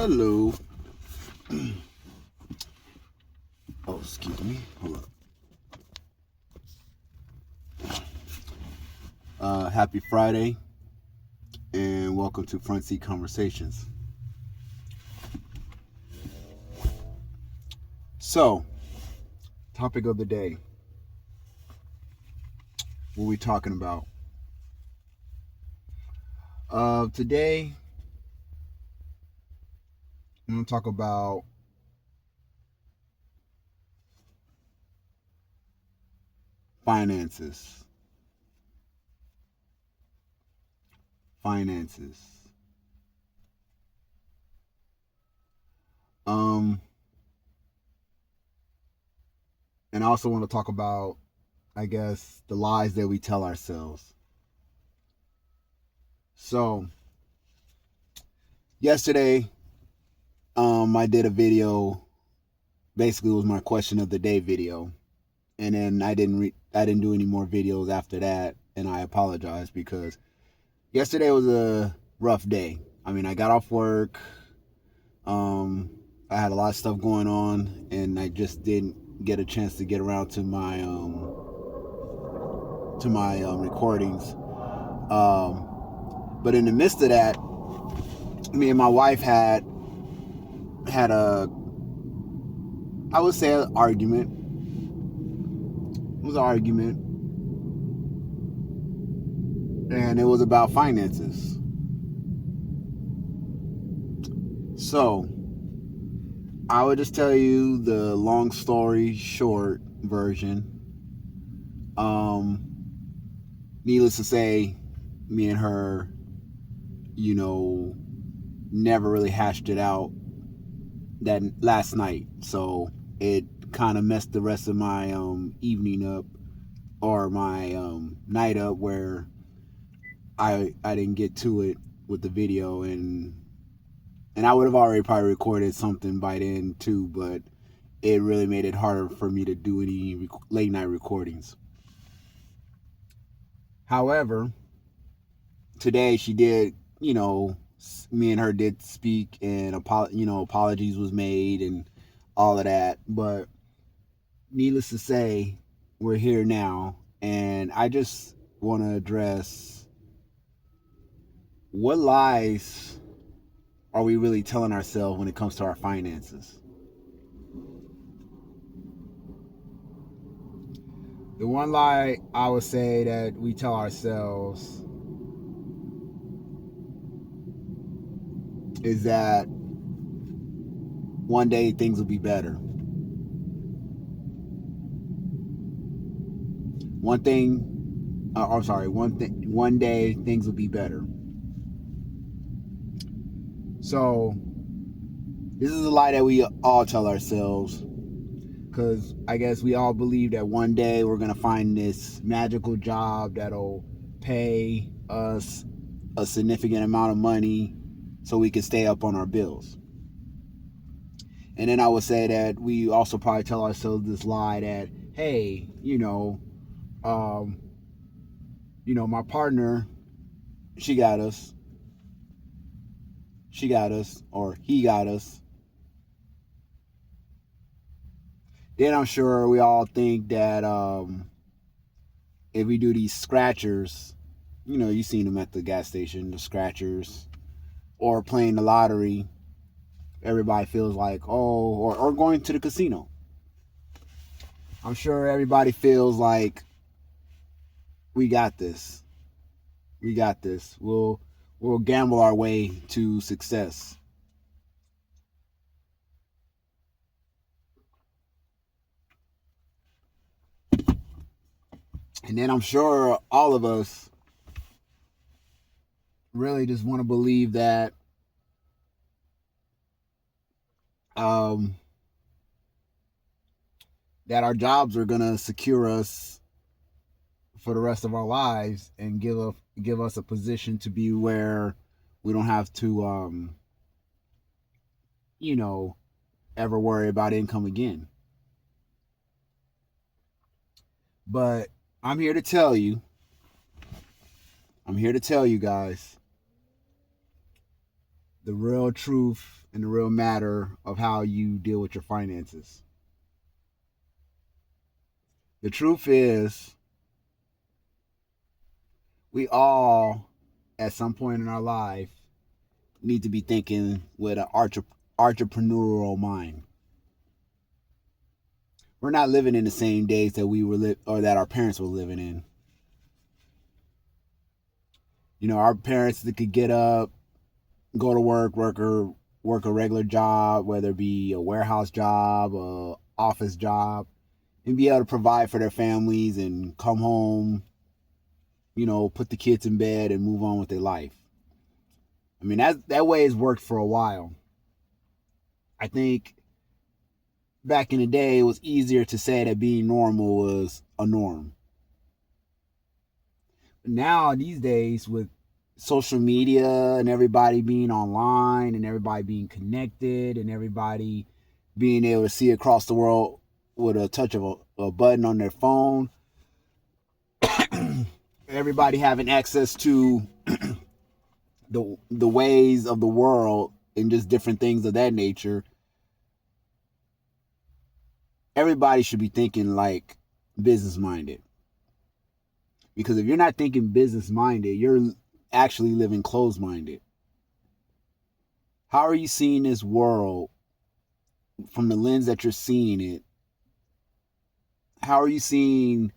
Hello. Oh, excuse me. Hold up. Happy Friday, and welcome to Front Seat Conversations. So, topic of the day. What are we talking about? Today, I'm going to talk about finances. Finances. And I also want to talk about, I guess, the lies that we tell ourselves. So, yesterday, I did a video. Basically, it was my question of the day video, and then I didn't do any more videos after that, and I apologize because yesterday was a rough day. I mean, I got off work. I had a lot of stuff going on, and I just didn't get a chance to get around to my recordings. But in the midst of that, me and my wife had a, I would say, an argument. It was an argument, and it was about finances. So, I would just tell you the long story short version. Needless to say, me and her, never really hashed it out that last night. So it kind of messed the rest of my evening up, or my night up, where I didn't get to it with the video, and I would have already probably recorded something by then too, but it really made it harder for me to do any late night recordings. However, today she did, me and her did speak, and apologies was made and all of that. But needless to say, we're here now, and I just want to address, what lies are we really telling ourselves when it comes to our finances? The one lie I would say that we tell ourselves is that one day things will be better. One day things will be better. So, this is a lie that we all tell ourselves, because I guess we all believe that one day we're going to find this magical job that'll pay us a significant amount of money so we can stay up on our bills. And then I would say that we also probably tell ourselves this lie that, hey, my partner, she got us, or he got us. Then I'm sure we all think that if we do these scratchers, you've seen them at the gas station, the scratchers, or playing the lottery, everybody feels like, or going to the casino. I'm sure everybody feels like, we got this. We got this. We'll gamble our way to success. And then I'm sure all of us really just want to believe that that our jobs are gonna secure us for the rest of our lives and give us a position to be where we don't have to ever worry about income again. But I'm here to tell you guys, the real truth and the real matter of how you deal with your finances. The truth is, we all, at some point in our life, need to be thinking with an entrepreneurial mind. We're not living in the same days that we were or that our parents were living in. You know, our parents that could get up, go to work a regular job, whether it be a warehouse job, a office job, and be able to provide for their families and come home, you know, put the kids in bed and move on with their life. I mean, that way has worked for a while. I think back in the day, it was easier to say that being normal was a norm. But now, these days, with social media and everybody being online and everybody being connected and everybody being able to see across the world with a touch of a button on their phone, everybody having access to the ways of the world and just different things of that nature, everybody should be thinking like business minded. Because if you're not thinking business minded, you're actually living closed minded. How are you seeing this world from the lens that you're seeing it? How are you seeing,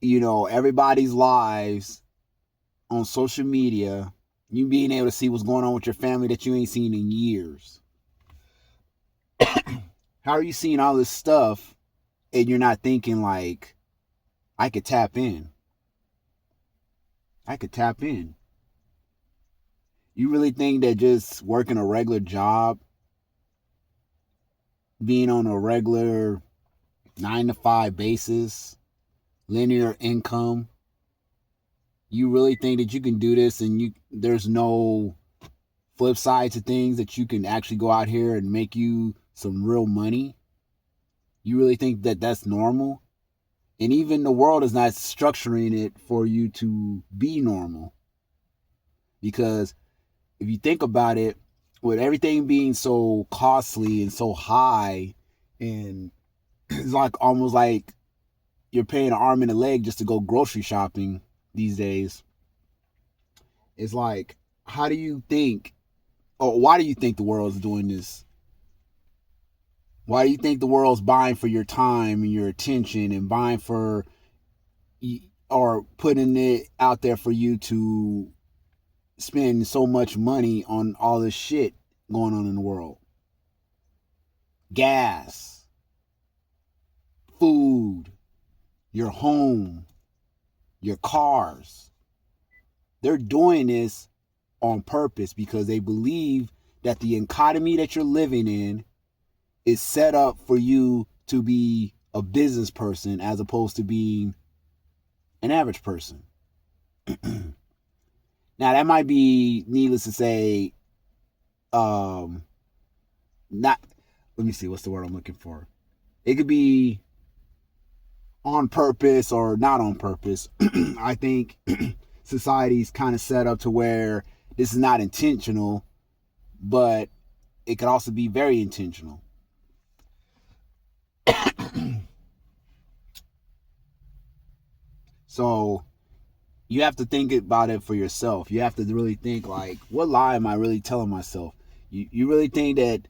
you know, everybody's lives on social media? You being able to see what's going on with your family that you ain't seen in years. How are you seeing all this stuff and you're not thinking like, I could tap in? I could tap in. You really think that just working a regular job, being on a regular 9 to 5 basis, linear income, you really think that you can do this and there's no flip side to things, that you can actually go out here and make you some real money? You really think that that's normal? And even the world is not structuring it for you to be normal. Because if you think about it, with everything being so costly and so high, and it's like almost like you're paying an arm and a leg just to go grocery shopping these days. It's like, how do you think, or why do you think the world is doing this? Why do you think the world's buying for your time and your attention and buying for, or putting it out there for you to spend so much money on all this shit going on in the world? Gas, food, your home, your cars. They're doing this on purpose because they believe that the economy that you're living in is set up for you to be a business person as opposed to being an average person. Now, that might be, needless to say, not, let me see, what's the word I'm looking for? It could be on purpose or not on purpose. I think society's kind of set up to where this is not intentional, but it could also be very intentional. So you have to think about it for yourself. You have to really think like, what lie am I really telling myself? You really think that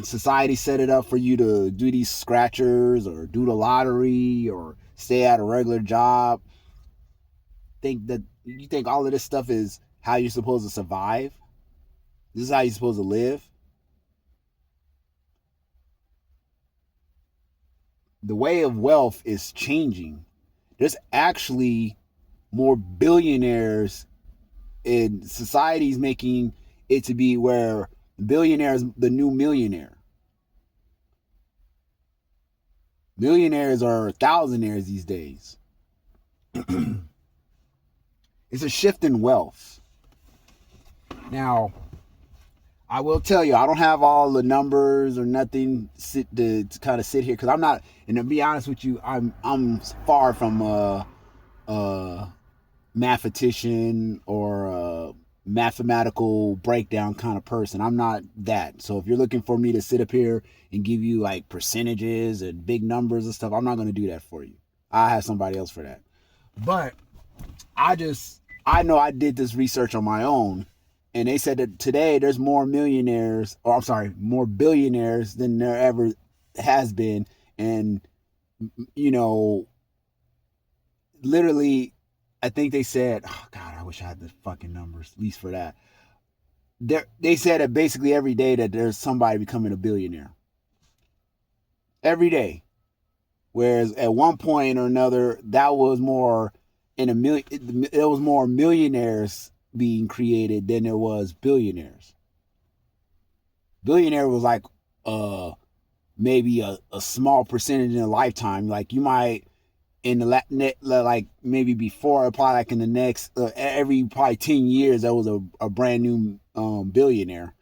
society set it up for you to do these scratchers or do the lottery or stay at a regular job? You think all of this stuff is how you're supposed to survive? This is how you're supposed to live? The way of wealth is changing. There's actually more billionaires, and society's making it to be where billionaire is the new millionaire. Millionaires are thousandaires these days. It's a shift in wealth. Now, I will tell you, I don't have all the numbers or nothing to kind of sit here, because I'm not, and to be honest with you, I'm far from a mathematician or a mathematical breakdown kind of person. I'm not that. So if you're looking for me to sit up here and give you like percentages and big numbers and stuff, I'm not going to do that for you. I have somebody else for that. But I know I did this research on my own, and they said that today there's more more billionaires than there ever has been. And, literally, I think they said, oh God, I wish I had the fucking numbers, at least for that. They said that basically every day that there's somebody becoming a billionaire. Every day. Whereas at one point or another, that was more there was more millionaires being created than there was billionaires. Billionaire was like maybe a small percentage in a lifetime. Like you might in the like maybe before, probably like in the next every probably 10 years there was a brand new billionaire.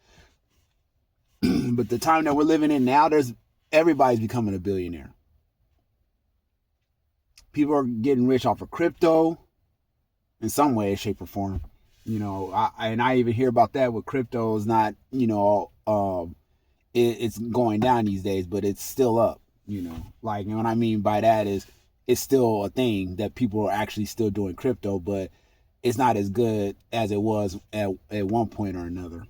But the time that we're living in now, everybody's becoming a billionaire. People are getting rich off of crypto in some way, shape, or form. I even hear about that with crypto is not, it's going down these days, but it's still up. Like, what I mean by that is it's still a thing that people are actually still doing crypto, but it's not as good as it was at one point or another.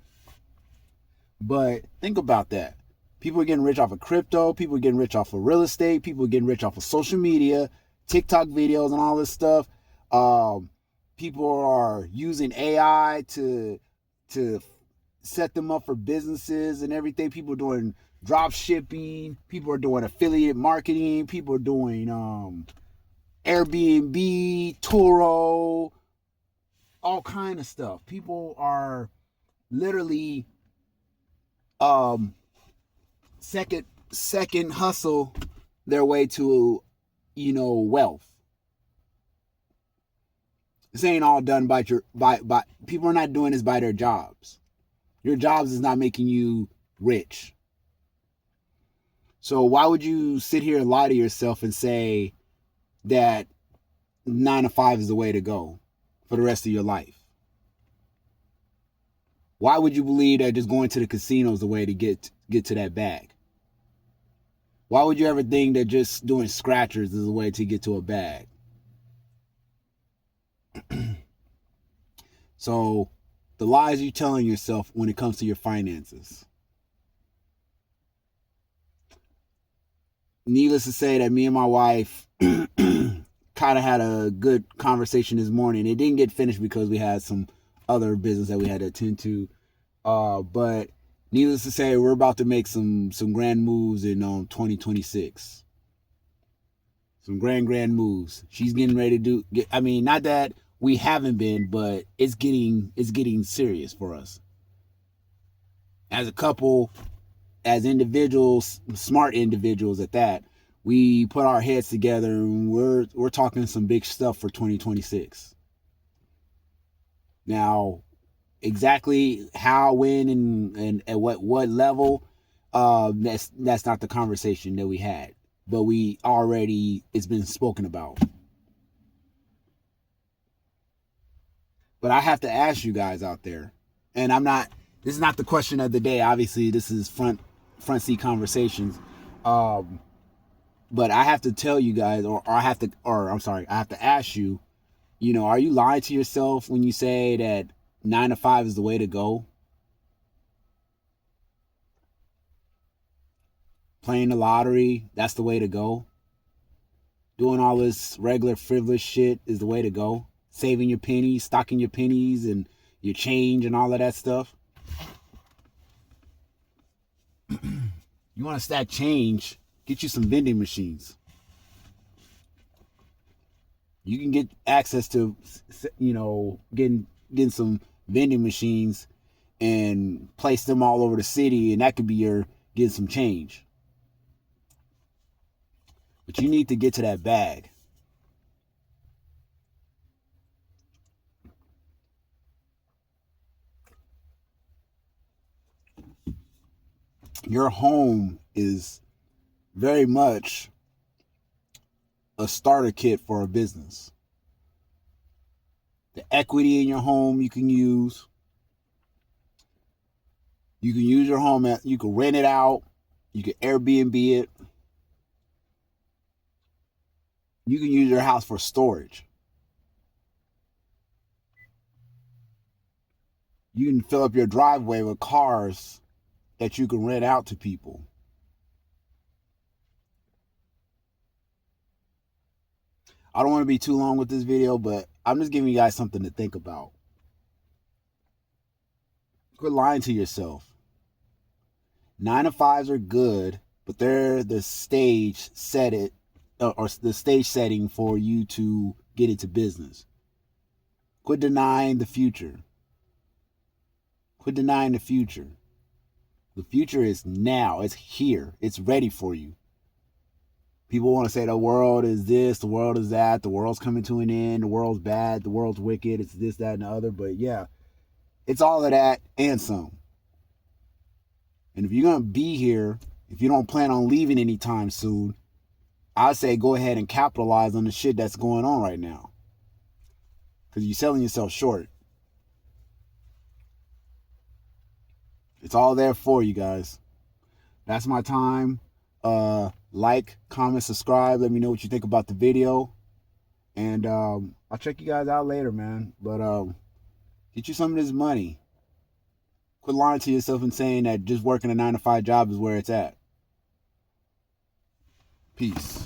But think about that. People are getting rich off of crypto. People are getting rich off of real estate. People are getting rich off of social media, TikTok videos, and all this stuff. People are using AI to set them up for businesses and everything. People are doing drop shipping. People are doing affiliate marketing. People are doing Airbnb, Turo, all kind of stuff. People are literally second hustle their way to wealth. This ain't all done by people are not doing this by their jobs. Your jobs is not making you rich. So why would you sit here and lie to yourself and say that 9 to 5 is the way to go for the rest of your life? Why would you believe that just going to the casino is the way to get to that bag? Why would you ever think that just doing scratchers is the way to get to a bag? So, the lies you're telling yourself when it comes to your finances. Needless to say that me and my wife kind of had a good conversation this morning. It didn't get finished because we had some other business that we had to attend to. But needless to say, we're about to make some grand moves in 2026. Some grand moves. She's getting ready to not that we haven't been, but it's getting serious for us. As a couple, as individuals, smart individuals at that, we put our heads together and we're talking some big stuff for 2026. Now, exactly how, when, and at what level, that's not the conversation that we had. But it's been spoken about. But I have to ask you guys out there, and this is not the question of the day. Obviously, this is front seat conversations. But I have to tell you guys, I have to ask you, are you lying to yourself when you say that 9 to 5 is the way to go? Playing the lottery, that's the way to go? Doing all this regular frivolous shit is the way to go? Saving your pennies, stocking your pennies and your change and all of that stuff? You want to stack change, get you some vending machines. You can get access to, getting some vending machines and place them all over the city, and that could be your getting some change. But you need to get to that bag. Your home is very much a starter kit for a business. The equity in your home you can use. You can use your home, you can rent it out, you can Airbnb it, you can use your house for storage. You can fill up your driveway with cars that you can rent out to people. I don't want to be too long with this video, but I'm just giving you guys something to think about. Quit lying to yourself. 9-to-5s are good, but they're the stage or the stage setting for you to get into business. Quit denying the future. Quit denying the future. The future is now. It's here. It's ready for you. People want to say the world is this, the world is that, the world's coming to an end, the world's bad, the world's wicked, it's this, that, and the other. But yeah, it's all of that and some. And if you're going to be here, if you don't plan on leaving anytime soon, I'd say go ahead and capitalize on the shit that's going on right now. Because you're selling yourself short. It's all there for you guys. That's my time. Like, comment, subscribe. Let me know what you think about the video. And I'll check you guys out later, man. But get you some of this money. Quit lying to yourself and saying that just working a 9-to-5 job is where it's at. Peace.